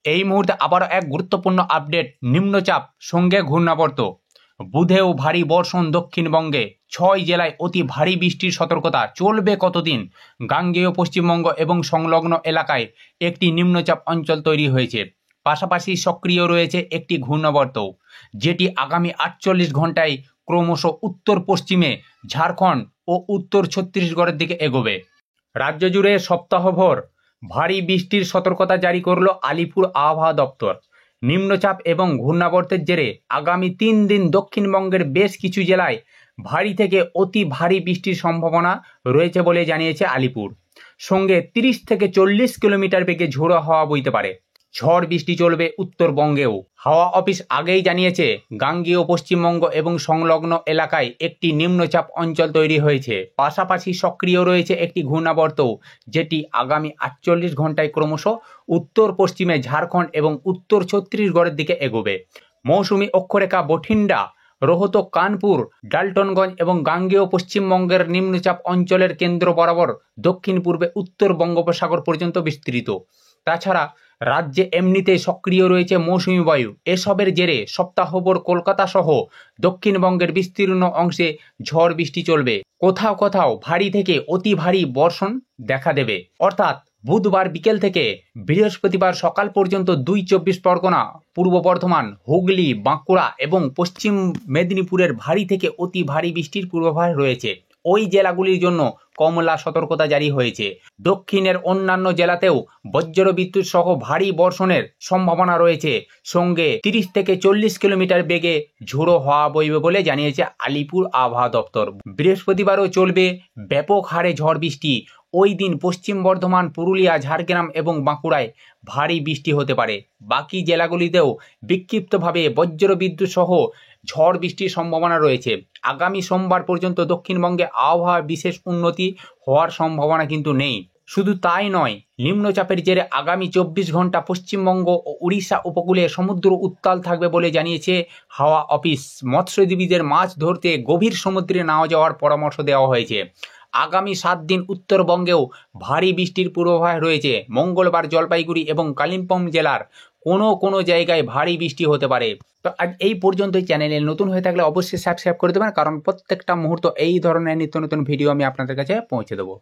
এই মুহূর্তে আবারও এক গুরুত্বপূর্ণ আপডেট, নিম্নচাপ সঙ্গে ঘূর্ণাবর্ত। বুধেও ভারী বর্ষণ দক্ষিণবঙ্গে, 6 জেলায় অতি ভারী বৃষ্টির সতর্কতা। চলবে কতদিন? গাঙ্গেয় পশ্চিমবঙ্গ এবং সংলগ্ন এলাকায় একটি নিম্নচাপ অঞ্চল তৈরি হয়েছে, পাশাপাশি সক্রিয় রয়েছে একটি ঘূর্ণাবর্ত, যেটি আগামী 48 ঘন্টায় ক্রমশ উত্তর পশ্চিমে ঝাড়খণ্ড ও উত্তর ছত্তিশগড়ের দিকে এগোবে। রাজ্য জুড়ে সপ্তাহভর ভারী বৃষ্টির সতর্কতা জারি করল আলিপুর আবহাওয়া দপ্তর। নিম্নচাপ এবং ঘূর্ণাবর্তের জেরে আগামী 3 দিন দক্ষিণবঙ্গের বেশ কিছু জেলায় ভারী থেকে অতি ভারী বৃষ্টির সম্ভাবনা রয়েছে বলে জানিয়েছে আলিপুর। সঙ্গে 30 থেকে 40 কিলোমিটার বেগে ঝোড়ো হাওয়া বইতে পারে। ঝড় বৃষ্টি চলবে উত্তরবঙ্গেও। হাওয়া অফিস আগেই জানিয়েছে, গাঙ্গেয় পশ্চিমবঙ্গ এবং সংলগ্ন এলাকায় একটি নিম্নচাপ অঞ্চল তৈরি হয়েছে, পাশাপাশি সক্রিয় রয়েছে একটি ঘূর্ণাবর্ত, যেটি আগামী 48 ঘন্টায় ক্রমশ উত্তর পশ্চিমে ঝাড়খণ্ড এবং উত্তর ছত্তিশগড়ের দিকে এগোবে। মৌসুমি অক্ষরেখা বঠিন্ডা, রোহতক, কানপুর, ডাল্টনগঞ্জ এবং গাঙ্গেয় পশ্চিমবঙ্গের নিম্নচাপ অঞ্চলের কেন্দ্র বরাবর দক্ষিণ পূর্বে উত্তর বঙ্গোপসাগর পর্যন্ত বিস্তৃত। তাছাড়া রাজ্যে এমনিতেই সক্রিয় রয়েছে মৌসুমি বায়ু। এসবের জেরে সপ্তাহভর কলকাতা সহ দক্ষিণবঙ্গের বিস্তীর্ণ অংশে ঝড় বৃষ্টি চলবে। কোথাও কোথাও ভারী থেকে অতি ভারী বর্ষণ দেখা দেবে। অর্থাৎ বুধবার বিকেল থেকে বৃহস্পতিবার সকাল পর্যন্ত 24 পরগনা, পূর্ব বর্ধমান, হুগলি, বাঁকুড়া এবং পশ্চিম মেদিনীপুরের ভারী থেকে অতি ভারী বৃষ্টির পূর্বাভাস রয়েছে। ওই জেলাগুলির জন্য কমলা সতর্কতা জারি হয়েছে। দক্ষিণের অন্যান্য জেলাতেও বজ্রবিদ্যুৎ সহ ভারী বর্ষণের সম্ভাবনা রয়েছে। সঙ্গে 30 থেকে 40 কিলোমিটার বেগে ঝোড়ো হাওয়া বইবে বলে জানিয়েছে আলিপুর আবহাওয়া দপ্তর। বৃহস্পতিবারও চলবে ব্যাপক হারে ঝড় বৃষ্টি। ওই দিন পশ্চিম বর্ধমান, পুরুলিয়া, ঝাড়গ্রাম এবং বাঁকুড়ায় ভারী বৃষ্টি হতে পারে। বাকি জেলাগুলিতেও বিক্ষিপ্তভাবে বজ্রবিদ্যুৎ সহ ঝড় বৃষ্টির সম্ভাবনা রয়েছে। আগামী সোমবার পর্যন্ত দক্ষিণবঙ্গে আবহাওয়া বিশেষ উন্নতি হওয়ার সম্ভাবনা কিন্তু নেই। শুধু তাই নয়, নিম্নচাপের জেরে আগামী 24 ঘন্টা পশ্চিমবঙ্গ ও উড়িষ্যা উপকূলে সমুদ্র উত্তাল থাকবে বলে জানিয়েছে হাওয়া অফিস। মৎস্যজীবীদের মাছ ধরতে গভীর সমুদ্রে না যাওয়ার পরামর্শ দেওয়া হয়েছে। আগামী 7 দিন উত্তরবঙ্গেও ভারী বৃষ্টির পূর্বাভাস রয়েছে। মঙ্গলবার জলপাইগুড়ি এবং কালিম্পং জেলার কোনো জায়গায় ভারী বৃষ্টি হতে পারে। তো আজ এই পর্যন্তই। চ্যানেলে নতুন হয়ে থাকলে অবশ্যই সাবস্ক্রাইব করে দেবেন, কারণ প্রত্যেকটা মুহূর্ত এই ধরনের নিত্য নতুন ভিডিও আমি আপনাদের কাছে পৌঁছে দেবো।